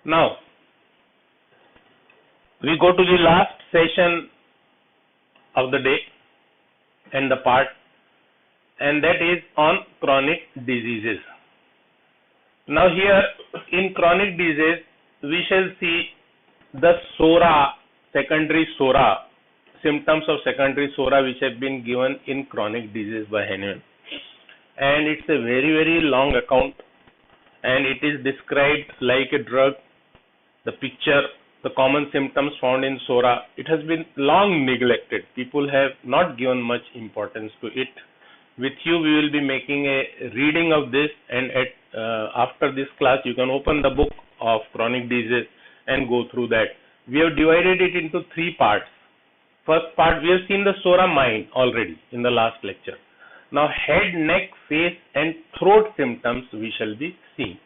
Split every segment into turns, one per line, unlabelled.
Now, we go to the last session of the day and the part, and that is on chronic diseases. Now here in chronic disease, we shall see the Psora, secondary Psora, symptoms of secondary Psora which have been given in chronic disease by Henneman. And it's a very long account, and it is described like a drug. The picture, the common symptoms found in Psora, it has been long neglected. People have not given much importance to it. With you, we will be making a reading of this, and after this class, you can open the book of chronic disease and go through that. We have divided it into three parts. First part, we have seen the Psora mind already in the last lecture. Now, head, neck, face and throat symptoms we shall be seeing.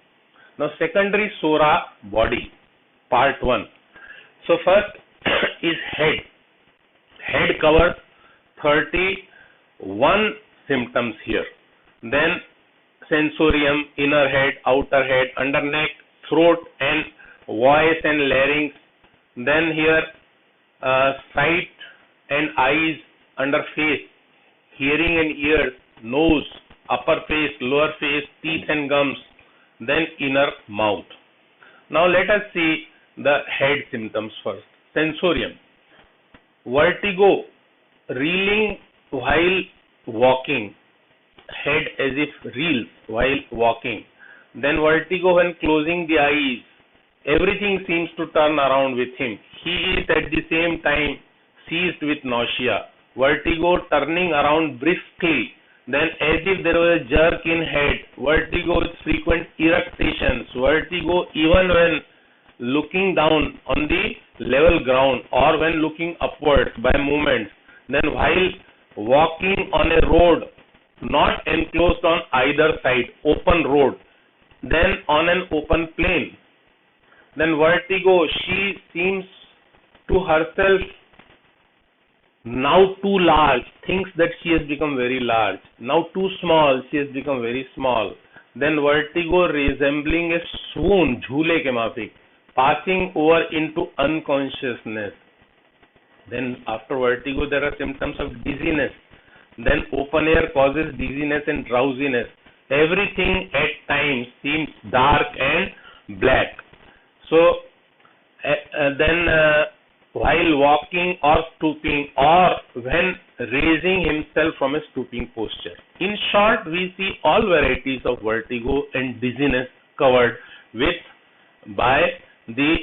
Now, secondary Psora body, part 1. So, first is head. Head covers 31 symptoms here. Then sensorium, inner head, outer head, under neck, throat and voice and larynx. Then here sight and eyes under face, hearing and ears, nose, upper face, lower face, teeth and gums, then inner mouth. Now let us see the head symptoms first. Sensorium, vertigo, reeling while walking, head as if reels while walking, then vertigo when closing the eyes, everything seems to turn around with him. He is at the same time seized with nausea, vertigo turning around briskly, then as if there was a jerk in head, vertigo with frequent eructations, vertigo even when looking down on the level ground or when looking upwards by movements, then while walking on a road not enclosed on either side, open road, then on an open plain. Then vertigo, she seems to herself now too large, thinks that she has become very large. Now too small, she has become very small. Then vertigo resembling a swoon, jhule ke mafik, passing over into unconsciousness. Then after vertigo, there are symptoms of dizziness. Then open air causes dizziness and drowsiness. Everything at times seems dark and black. So while walking or stooping or when raising himself from a stooping posture. In short, we see all varieties of vertigo and dizziness covered by the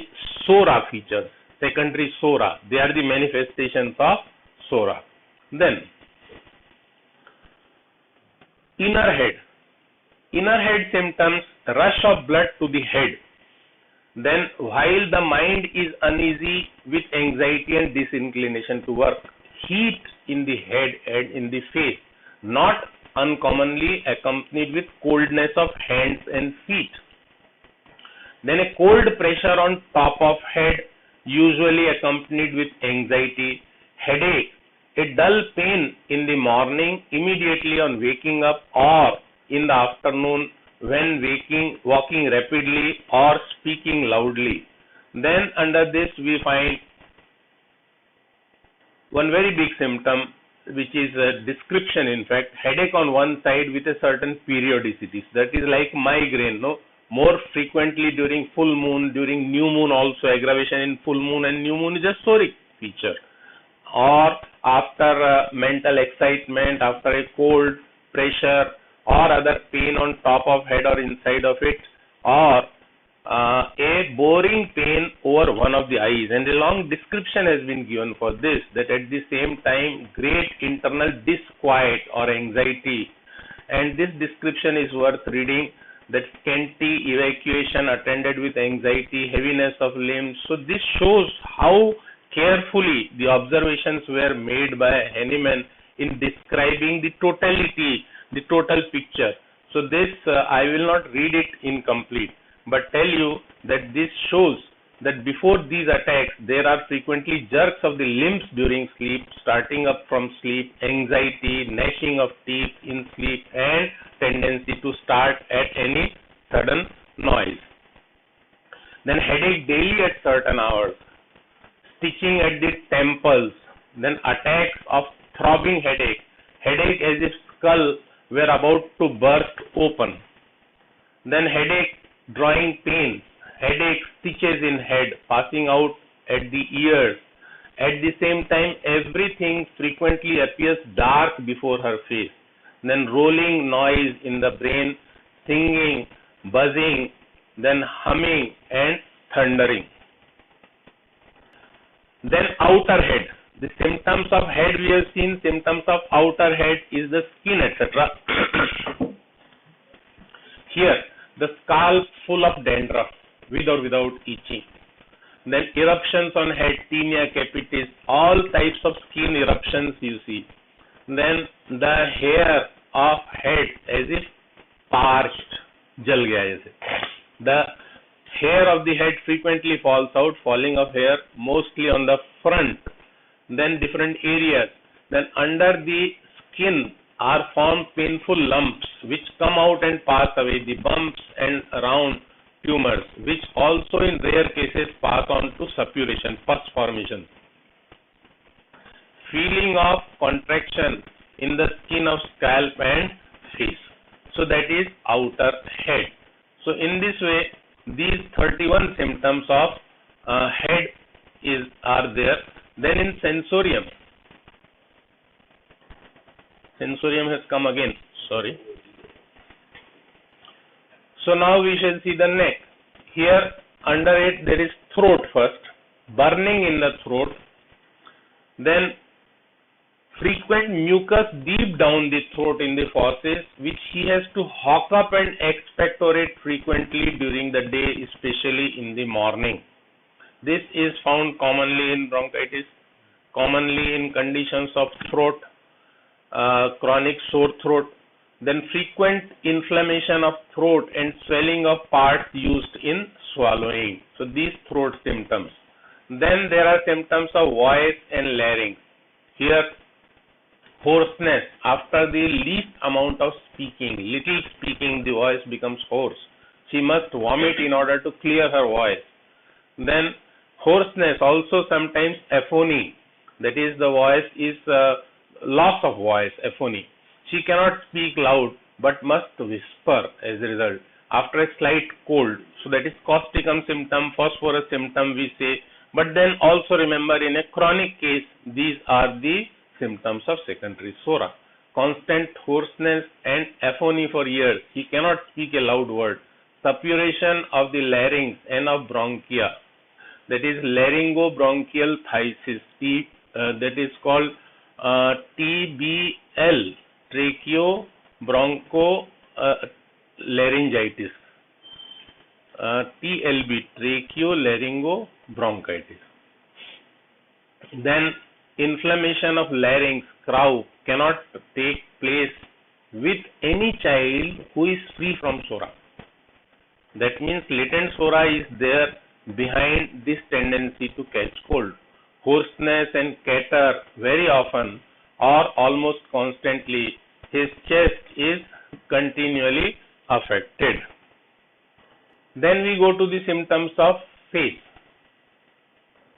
Psora features, secondary Psora. They are the manifestations of Psora. Then, inner head. Inner head symptoms, rush of blood to the head. Then, while the mind is uneasy with anxiety and disinclination to work, heat in the head and in the face, not uncommonly accompanied with coldness of hands and feet. Then a cold pressure on top of head, usually accompanied with anxiety, headache, a dull pain in the morning immediately on waking up or in the afternoon when walking rapidly or speaking loudly. Then under this we find one very big symptom, which is a description, in fact, headache on one side with a certain periodicity. That is like migraine, no? More frequently during full moon, during new moon also, aggravation in full moon and new moon is a psoric feature. Or after mental excitement, after a cold pressure or other pain on top of head or inside of it, or a boring pain over one of the eyes. And a long description has been given for this, that at the same time great internal disquiet or anxiety. And this description is worth reading, that scanty evacuation attended with anxiety, heaviness of limbs. So this shows how carefully the observations were made by Henneman in describing the totality, the total picture. So this I will not read it incomplete, but tell you that this shows that before these attacks there are frequently jerks of the limbs during sleep, starting up from sleep, anxiety, gnashing of teeth in sleep, and tendency to start at any sudden noise. then headache daily at certain hours, stitching at the temples, then attacks of throbbing headache, headache as if skull were about to burst open, then headache, drawing pain, headache, stitches in head, passing out at the ears. At the same time, everything frequently appears dark before her face. Then rolling noise in the brain, singing, buzzing, then humming and thundering. Then outer head. The symptoms of head we have seen, symptoms of outer head is the skin, etc. Here, the scalp full of dandruff, with or without itching. Then eruptions on head, tinea capitis, all types of skin eruptions you see. Then the hair of head as if parched, jal gaya jaise. The hair of the head frequently falls out, falling of hair mostly on the front. Then different areas. Then under the skin are formed painful lumps which come out and pass away, the bumps and round tumors, which also in rare cases pass on to suppuration, pus formation. Feeling of contraction in the skin of scalp and face. So that is outer head. So in this way, these 31 symptoms of head are there. Then in sensorium has come again, sorry. So now we shall see the neck. Here under it there is throat first, burning in the throat, then frequent mucus deep down the throat in the fauces, which he has to hawk up and expectorate frequently during the day, especially in the morning. This is found commonly in bronchitis, commonly in conditions of throat, chronic sore throat, then frequent inflammation of throat and swelling of parts used in swallowing. So these throat symptoms. Then there are symptoms of voice and larynx. Here, hoarseness after the least amount of speaking, little speaking, the voice becomes hoarse. She must vomit in order to clear her voice. Then hoarseness, also sometimes aphony, that is the voice is loss of voice, aphony. She cannot speak loud but must whisper as a result after a slight cold. So that is causticum symptom, phosphorus symptom we say. But then also remember, in a chronic case, these are the symptoms of secondary Psora. Constant hoarseness and aphony for years. He cannot speak a loud word. Suppuration of the larynx and of bronchia. That is laryngobronchial thysis. That is called TBL, tracheobroncholaryngitis. TLB, tracheolaryngobronchitis. Then inflammation of larynx, croup, cannot take place with any child who is free from Psora. That means latent Psora is there behind this tendency to catch cold. Hoarseness and catarrh very often or almost constantly. His chest is continually affected. Then we go to the symptoms of face.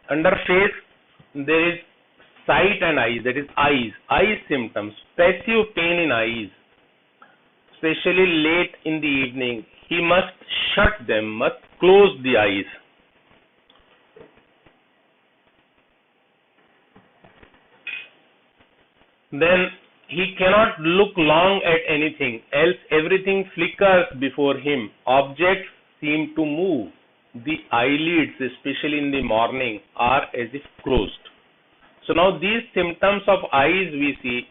Under face, there is sight and eyes, that is eyes. Eye symptoms, passive pain in eyes, especially late in the evening. He must shut them, must close the eyes. Then he cannot look long at anything, else everything flickers before him. Objects seem to move. The eyelids, especially in the morning, are as if closed. So now these symptoms of eyes we see,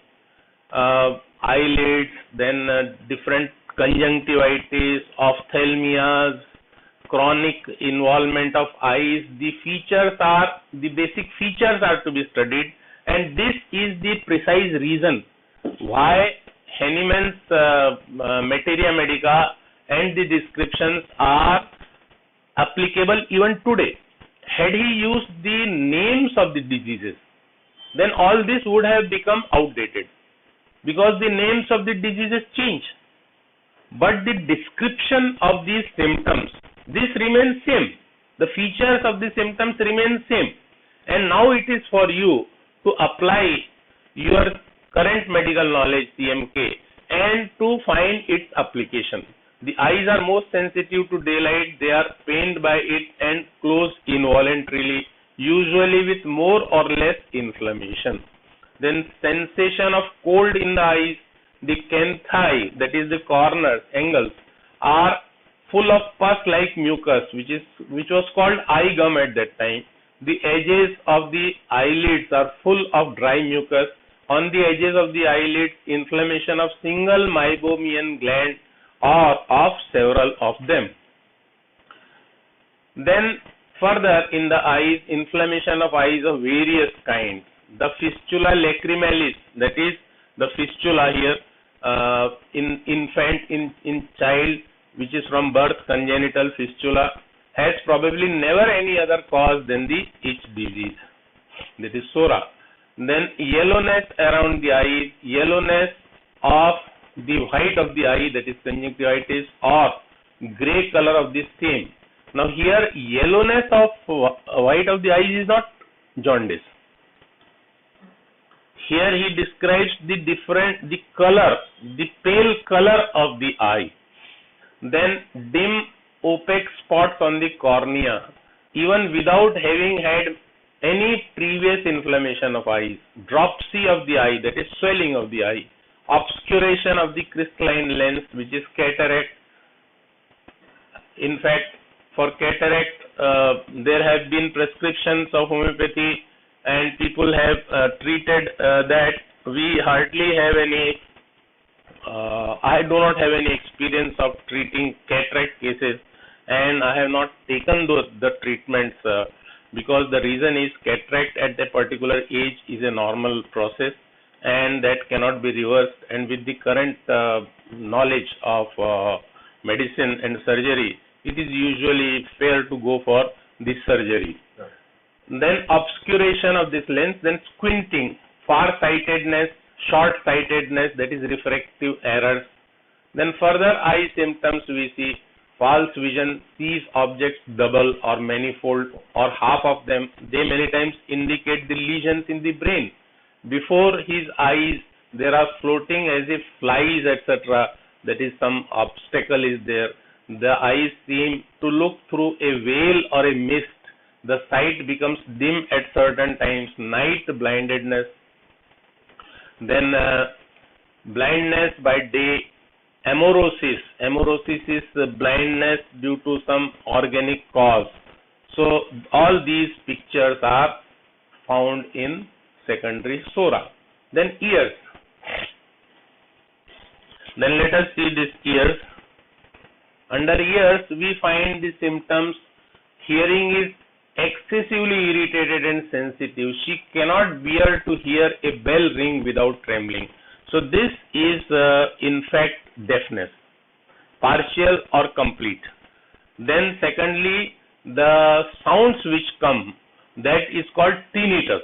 eyelids, then different conjunctivitis, ophthalmias, chronic involvement of eyes. The basic features are to be studied, and this is the precise reason why Henneman's Materia Medica and the descriptions are applicable even today. Had he used the names of the diseases, then all this would have become outdated, because the names of the diseases change. But the description of these symptoms, this remains same. the features of the symptoms remain same. And now it is for you to apply your current medical knowledge, CMK, and to find its application. The eyes are most sensitive to daylight, they are pained by it and close involuntarily, usually with more or less inflammation. Then sensation of cold in the eyes, the canthi, that is the corners, angles, are full of pus-like mucus, which was called eye gum at that time. The edges of the eyelids are full of dry mucus. On the edges of the eyelids, inflammation of single meibomian gland or of several of them. Then further in the eyes, inflammation of eyes of various kinds. The fistula lacrimalis, that is the fistula here in infant, in child, which is from birth, congenital fistula, has probably never any other cause than the itch disease, that is Psora. Then yellowness around the eyes, yellowness of the white of the eye, that is conjunctivitis, or grey color of the same. Now here yellowness of white of the eyes is not jaundice. Here he describes the color, the pale color of the eye. Then dim opaque spots on the cornea, even without having had any previous inflammation of eyes. Dropsy of the eye, that is swelling of the eye. Obscuration of the crystalline lens, which is cataract. In fact, for cataract, there have been prescriptions of homeopathy, and people have treated that. We hardly have any, I do not have any experience of treating cataract cases, and I have not taken the treatments because the reason is cataract at a particular age is a normal process and that cannot be reversed, and with the current knowledge of medicine and surgery, it is usually fair to go for this surgery. Right. Then obscuration of this lens, then squinting, far-sightedness, short-sightedness, that is refractive errors. Then further eye symptoms we see false vision, sees objects double or manifold or half of them. They many times indicate the lesions in the brain. Before his eyes there are floating as if flies, etc. That is, some obstacle is there. The eyes seem to look through a veil or a mist. The sight becomes dim at certain times. Night blindedness. Then blindness by day. Amaurosis. Amaurosis is blindness due to some organic cause. So all these pictures are found in secondary Psora. Then ears. Then let us see these ears. Under ears we find the symptoms. Hearing is excessively irritated and sensitive. She cannot bear to hear a bell ring without trembling. So this is in fact deafness, partial or complete. Then secondly, the sounds which come, that is called tinnitus.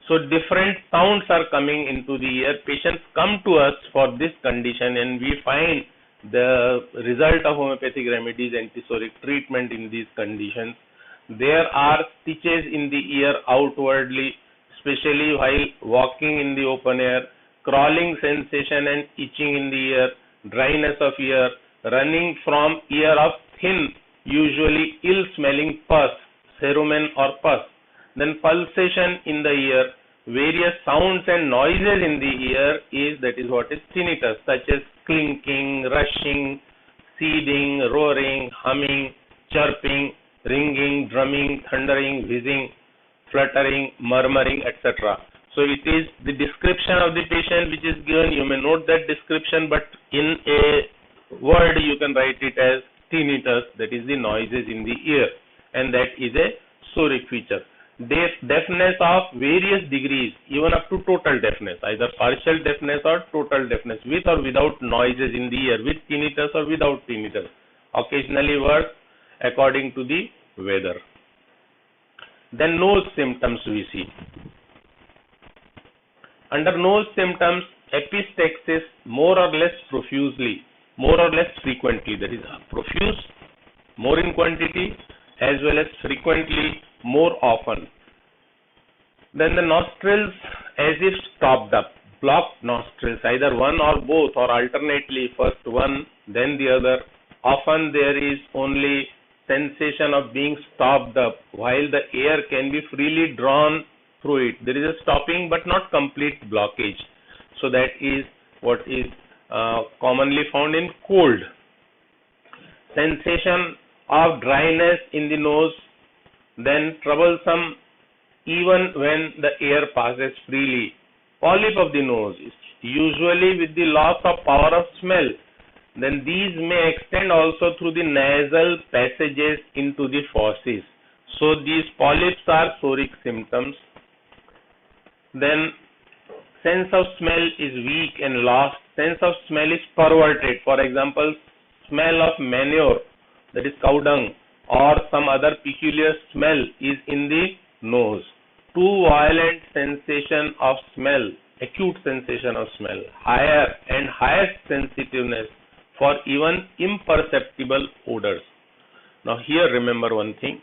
So different sounds are coming into the ear. Patients come to us for this condition and we find the result of homeopathic remedies, antipsoric treatment in these conditions. There are stitches in the ear outwardly, especially while walking in the open air, crawling sensation and itching in the ear, dryness of ear, running from ear of thin, usually ill-smelling pus, cerumen or pus. Then pulsation in the ear, various sounds and noises in the ear that is what is tinnitus, such as clinking, rushing, seething, roaring, humming, chirping, ringing, drumming, thundering, whizzing, fluttering, murmuring, etc. So it is the description of the patient which is given. You may note that description, but in a word you can write it as tinnitus, that is the noises in the ear, and that is a psoric feature. Deafness of various degrees, even up to total deafness, either partial deafness or total deafness, with or without noises in the ear, with tinnitus or without tinnitus, occasionally worse according to the weather. Then nose symptoms we see. Under nose symptoms, epistaxis more or less profusely, more or less frequently, that is profuse, more in quantity, as well as frequently, more often. Then the nostrils as if stopped up, blocked nostrils, either one or both or alternately, first one, then the other. Often there is only sensation of being stopped up while the air can be freely drawn through it. There is a stopping but not complete blockage. So that is what is commonly found in cold. Sensation of dryness in the nose, then troublesome even when the air passes freely. Polyp of the nose is usually with the loss of power of smell. Then these may extend also through the nasal passages into the fauces. So these polyps are psoric symptoms. Then sense of smell is weak and lost. Sense of smell is perverted. For example, smell of manure, that is cow dung, or some other peculiar smell is in the nose. Too violent sensation of smell, acute sensation of smell, higher and highest sensitiveness for even imperceptible odors. Now here remember one thing,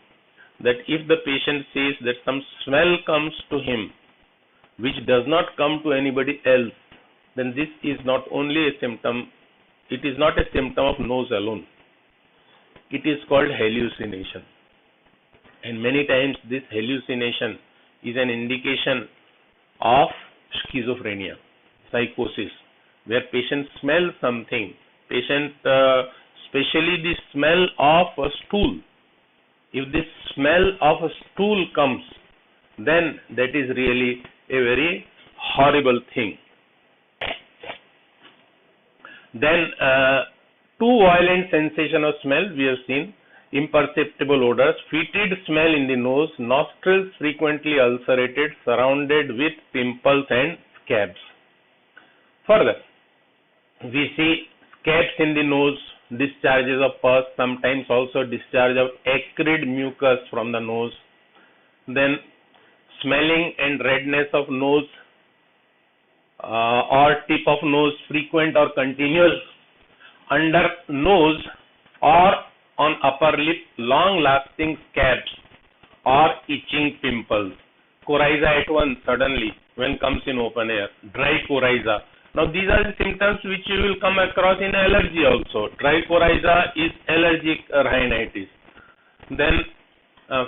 that if the patient says that some smell comes to him which does not come to anybody else, then this is not only a symptom, it is not a symptom of nose alone. It is called hallucination. And many times this hallucination is an indication of schizophrenia, psychosis, where patient smells something, especially the smell of a stool. If this smell of a stool comes, then that is really a very horrible thing. Then too violent sensation of smell, we have seen, imperceptible odors, fetid smell in the nose, nostrils frequently ulcerated, surrounded with pimples and scabs. Further, we see scabs in the nose, discharges of pus, sometimes also discharge of acrid mucus from the nose. Then smelling and redness of nose or tip of nose, frequent or continuous, under nose or on upper lip, long-lasting scabs or itching pimples. Coryza at once, suddenly, when comes in open air. Dry coryza. Now these are the symptoms which you will come across in allergy also. Dry coryza is allergic rhinitis. Then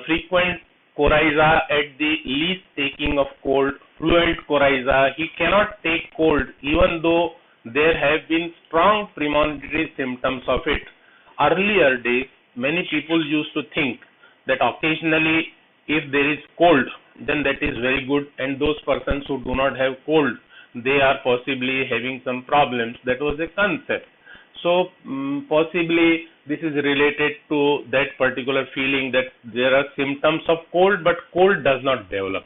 frequent coryza at the least taking of cold. Fluent coryza, he cannot take cold even though there have been strong premonitory symptoms of it. Earlier days, many people used to think that occasionally if there is cold, then that is very good, and those persons who do not have cold, they are possibly having some problems. That was a concept. So possibly this is related to that particular feeling that there are symptoms of cold, but cold does not develop.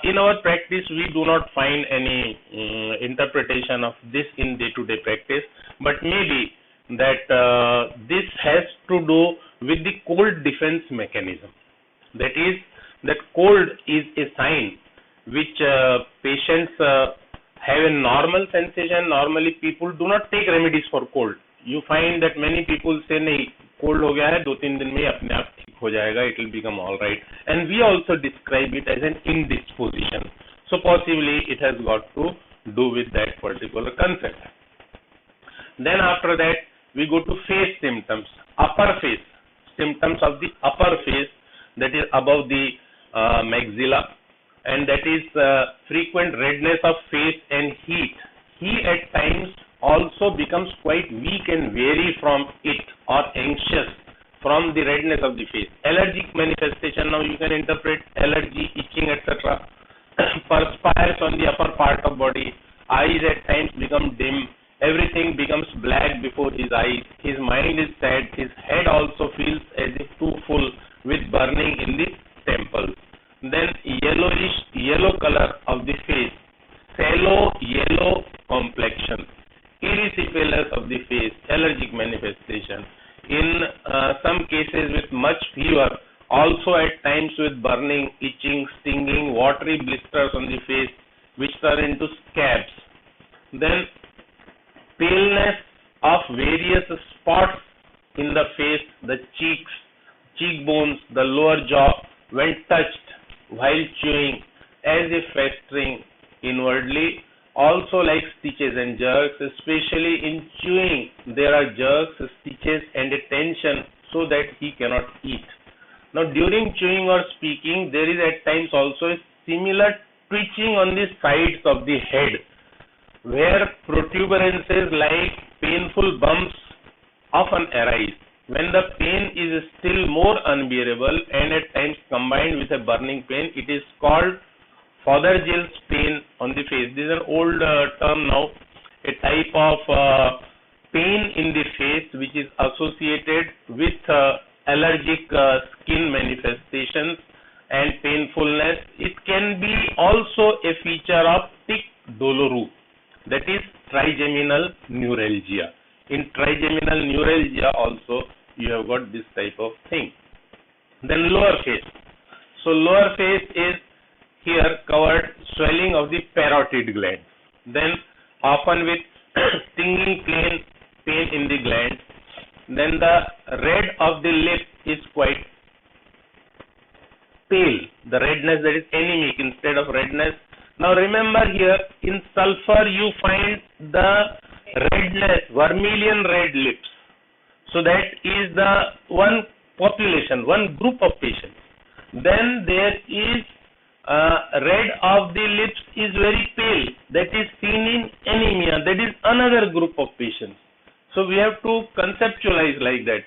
In our practice, we do not find any interpretation of this in day-to-day practice, but maybe that this has to do with the cold defense mechanism. That is, that cold is a sign which patients have a normal sensation. Normally people do not take remedies for cold. You find that many people say, nahi, cold ho gaya hai, 2-3 din mein apne aap theek ho jayega, it will become all right. And we also describe it as an indisposition. So possibly it has got to do with that particular concept. Then after that, we go to face symptoms. Upper face, symptoms of the upper face, that is above the maxilla, and that is frequent redness of face and heat. He at times also becomes quite weak and weary from it, or anxious from the redness of the face. Allergic manifestation, now you can interpret allergy, itching, etc. Perspires on the upper part of body. Eyes at times become dim. Everything becomes black before his eyes. His mind is sad. His head also feels as if too full with burning in the temples. Then yellowish, yellow color of the face. Sallow, yellow complexion. Erysipelas of the face, allergic manifestation. In some cases with much fever, also at times with burning, itching, stinging, watery blisters on the face which turn into scabs. Then paleness of various spots in the face, the cheeks, cheekbones, the lower jaw when touched while chewing, as if festering inwardly. Also like stitches and jerks, especially in chewing, there are jerks, stitches and a tension so that he cannot eat. Now during chewing or speaking, there is at times also a similar twitching on the sides of the head, where protuberances like painful bumps often arise. When the pain is still more unbearable and at times combined with a burning pain, it is called Fothergill's pain on the face. This is an old term now, a type of pain in the face which is associated with allergic skin manifestations and painfulness. It can be also a feature of tic douloureux, that is trigeminal neuralgia. In trigeminal neuralgia also you have got this type of thing. Then lower face. So lower face is here covered swelling of the parotid glands. Then often with stinging pain in the glands. Then the red of the lip is quite pale. The redness that is anemic instead of redness. Now remember here in sulfur you find the redness, vermilion red lips. So that is the one population, one group of patients. Then there is red of the lips is very pale, that is seen in anemia, that is another group of patients. So we have to conceptualize like that.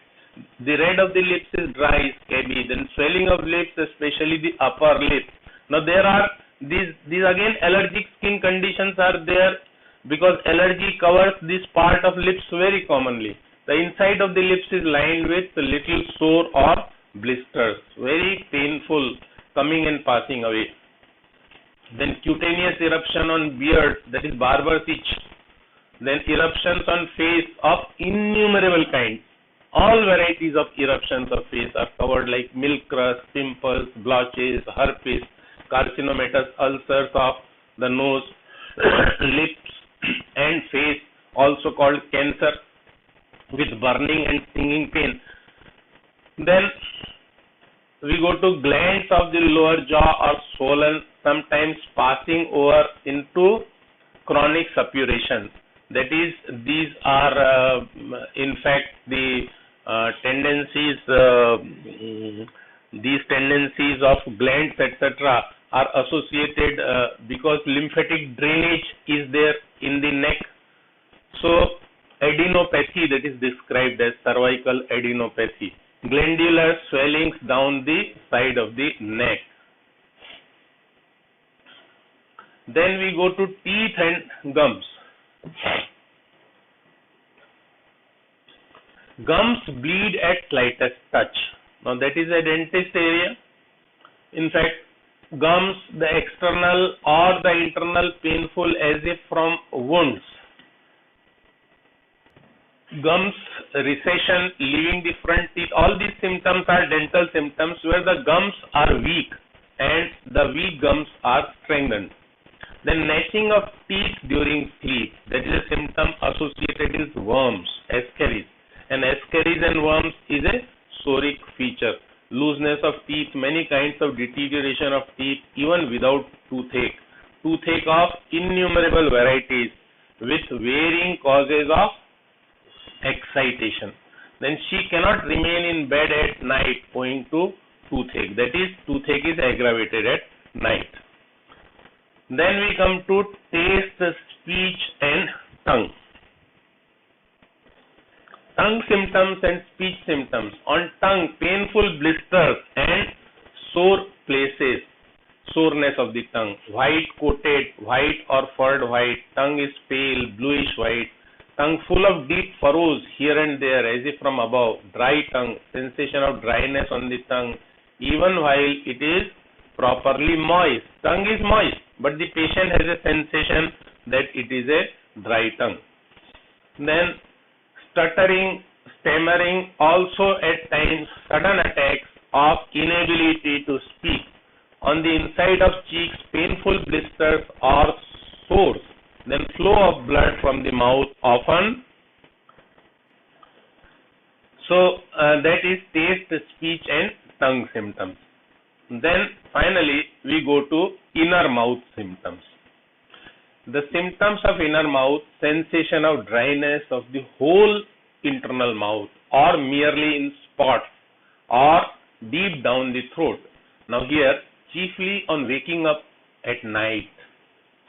The red of the lips is dry, scabby, then swelling of lips, especially the upper lip. Now there are these again allergic skin conditions are there because allergy covers this part of lips very commonly. The inside of the lips is lined with little sore or blisters, very painful, coming and passing away. Then cutaneous eruption on beard, that is barber's itch. Then eruptions on face of innumerable kinds. All varieties of eruptions of face are covered like milk rust, pimples, blotches, herpes, carcinomatous ulcers of the nose, lips and face, also called cancer, with burning and stinging pain. Then we go to glands of the lower jaw are swollen, sometimes passing over into chronic suppuration. That is, these are in fact the tendencies, these tendencies of glands etc. are associated because lymphatic drainage is there in the neck. So adenopathy, that is described as cervical adenopathy. Glandular swellings down the side of the neck. Then we go to teeth and gums. Gums bleed at slightest touch. Now that is a dentist area. In fact, gums, the external or the internal painful as if from wounds. Gums recession, leaving the front teeth, all these symptoms are dental symptoms where the gums are weak and the weak gums are strengthened. Then gnashing of teeth during sleep, that is a symptom associated with worms, ascaris. And ascaris and worms is a psoric feature. Looseness of teeth, many kinds of deterioration of teeth even without toothache. Toothache of innumerable varieties with varying causes of excitation. Then she cannot remain in bed at night owing to toothache. That is, toothache is aggravated at night. Then we come to taste, speech and tongue. Tongue symptoms and speech symptoms. On tongue, painful blisters and sore places. Soreness of the tongue. White coated, white or furred white. Tongue is pale, bluish white. Tongue full of deep furrows here and there as if from above. Dry tongue, sensation of dryness on the tongue even while it is properly moist. Tongue is moist, but the patient has a sensation that it is a dry tongue. Then stuttering, stammering, also at times sudden attacks of inability to speak. On the inside of cheeks, painful blisters or sores. Then flow of blood from the mouth, often So that is taste, speech and tongue symptoms. Then finally we go to inner mouth symptoms. The symptoms of inner mouth: sensation of dryness of the whole internal mouth or merely in spots or deep down the throat. Now here, chiefly on waking up at night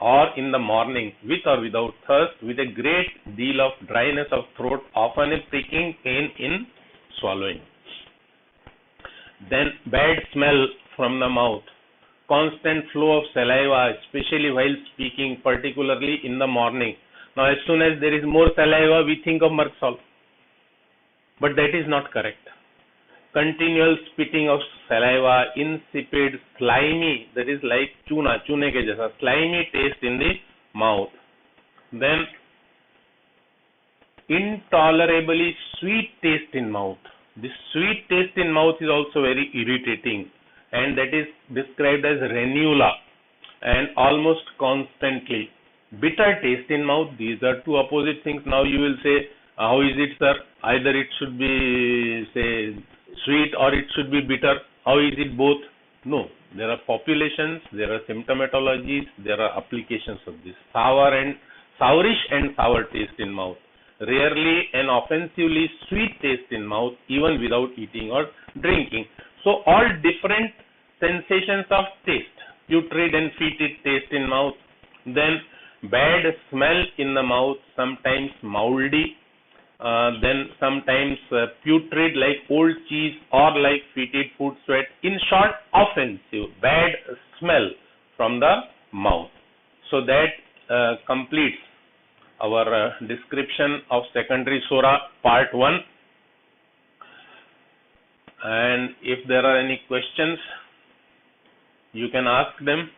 or in the morning with or without thirst, with a great deal of dryness of throat, often a pricking pain in swallowing. Then bad smell from the mouth, constant flow of saliva, especially while speaking, particularly in the morning. Now as soon as there is more saliva, we think of Merksol, but that is not correct. Continual spitting of saliva, insipid, slimy, that is like chune ke jaisa, slimy taste in the mouth. Then intolerably sweet taste in mouth. This sweet taste in mouth is also very irritating, and that is described as renula, and almost constantly. Bitter taste in mouth, these are two opposite things. Now you will say, how is it, sir? Either it should be, say, sweet or it should be bitter. How is it both? No, there are populations, there are symptomatologies, there are applications of this. Sourish and sour taste in mouth. Rarely and offensively sweet taste in mouth, even without eating or drinking. So all different sensations of taste, putrid and fetid taste in mouth. Then bad smell in the mouth, sometimes mouldy, then sometimes putrid like old cheese or like fetid food sweat. In short, offensive, bad smell from the mouth. So that completes our description of secondary Psora part 1. And if there are any questions, you can ask them.